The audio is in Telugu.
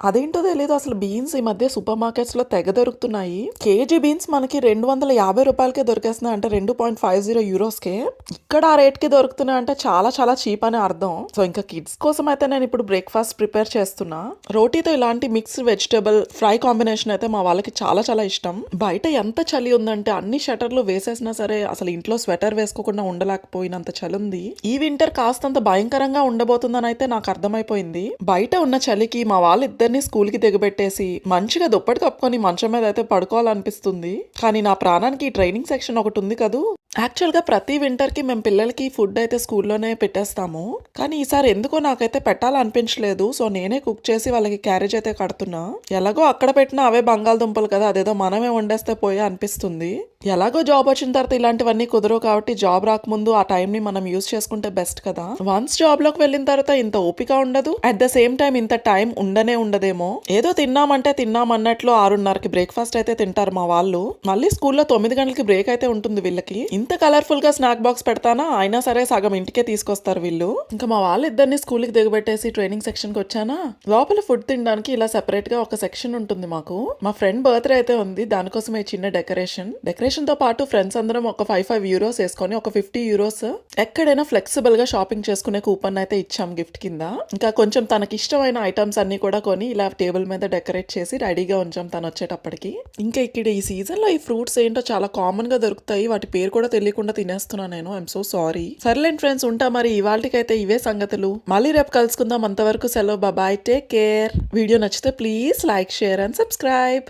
అదేంటో తెలీదు అసలు బీన్స్ ఈ మధ్య సూపర్ మార్కెట్స్‌లో తెగ దొరుకుతున్నాయి. కేజీ బీన్స్ మనకి రూ. 250కే దొరికేస్తున్నాయి. అంటే 2.50 యూరోస్‌కే. ఇక్కడ ఆ రేట్‌కి దొరుకుతున్నాయంటే చాలా చాలా చీప్ అని అర్థం. సో ఇంకా కిడ్స్ కోసం అయితే నేను ఇప్పుడు బ్రేక్‌ఫాస్ట్ ప్రిపేర్ చేస్తున్నా. రోటీతో ఇలాంటి మిక్స్డ్ వెజిటబుల్ ఫ్రై కాంబినేషన్ అయితే మా వాళ్ళకి చాలా చాలా ఇష్టం. బయట ఎంత చలి ఉందంటే అన్ని షట్టర్లు వేసేసినా సరే అసలు ఇంట్లో స్వెటర్ వేసుకోకుండా ఉండలేకపోయినంత చలి ఉంది. ఈ వింటర్ కాస్తంత భయంకరంగా ఉండబోతుందని అయితే నాకు అర్థమైపోయింది. బయట ఉన్న చలికి మా వాళ్ళిద్దరిని స్కూల్‌కి దిగబెట్టేసి మంచిగా దుప్పటి కప్పుకొని మంచం మీద అయితే పడుకోవాలనిపిస్తుంది. కానీ నా ప్రాణానికి ఈ ట్రైనింగ్ సెక్షన్ ఒకటి ఉంది కదూ. యాక్చువల్‌గా ప్రతి వింటర్‌కి మేము పిల్లలకి ఫుడ్ అయితే స్కూల్‌లోనే పెట్టేస్తాము. కానీ ఈసారి ఎందుకో నాకైతే పెట్టాలనిపించలేదు. సో నేనే కుక్ చేసి వాళ్ళకి క్యారేజ్ అయితే కడుతున్నా. ఎలాగో అక్కడ పెట్టిన అవే బంగాళదుంపలు కదా, అదేదో మనమే వండేస్తే పోయే అనిపిస్తుంది. ఎలాగో జాబ్ వచ్చిన తర్వాత ఇలాంటివన్నీ కుదరవు కాబట్టి జాబ్ రాకముందు ఆ టైంని మనం యూజ్ చేసుకుంటే బెస్ట్ కదా. వన్స్ జాబ్‌లోకి వెళ్ళిన తర్వాత ఇంత ఓపిక ఉండదు. అట్ ద సేమ్ టైం ఇంత టైం ఉండనే ఉండదేమో. ఏదో తిన్నామంటే తిన్నామన్నట్లు 6:30కి బ్రేక్‌ఫాస్ట్ అయితే తింటారు మా వాళ్ళు. మళ్ళీ స్కూల్‌లో 9 గంటలకి బ్రేక్ అయితే ఉంటుంది వీళ్ళకి. ఇంత కలర్ఫుల్ గా స్నాక్ బాక్స్ పెడతానా అయినా సరే సగం ఇంటికే తీసుకొస్తారు వీళ్ళు. ఇంకా మా వాళ్ళిద్దరిని స్కూల్కి దిగబెట్టేసి ట్రైనింగ్ సెక్షన్ కి వచ్చానా. లోపల ఫుడ్ తినడానికి ఇలా సెపరేట్ గా ఒక సెక్షన్ ఉంటుంది మాకు. మా ఫ్రెండ్ బర్త్డే అయితే ఉంది, దానికోసమే చిన్న డెకరేషన్ తో పాటు ఫ్రెండ్స్ అందరం ఒక 5 యూరోస్ వేసుకొని ఒక 50 యూరోస్ ఎక్కడైనా ఫ్లెక్సిబుల్ గా షాపింగ్ చేసుకునే కూపన్ అయితే ఇచ్చాం గిఫ్ట్ కింద. ఇంకా కొంచెం తనకి ఇష్టమైన ఐటమ్స్ అన్ని కూడా కొని ఇలా టేబుల్ మీద డెకరేట్ చేసి రెడీగా ఉంచాం తను వచ్చేటప్పటికి. ఇంకా ఇక్కడ ఈ సీజన్ లో ఈ ఫ్రూట్స్ ఏంటో చాలా కామన్ గా దొరుకుతాయి, వాటి పేరు కూడా తెలియకుండా తినేస్తున్నా నేను. I'm so sorry. సర్లేండి ఫ్రెండ్స్, ఉంటా మరి. ఇవాళకైతే ఇవే సంగతులు. మళ్ళీ రేపు కలుసుకుందాం. అంతవరకు సెలవు. Bye, take care. వీడియో నచ్చితే please like, share and subscribe.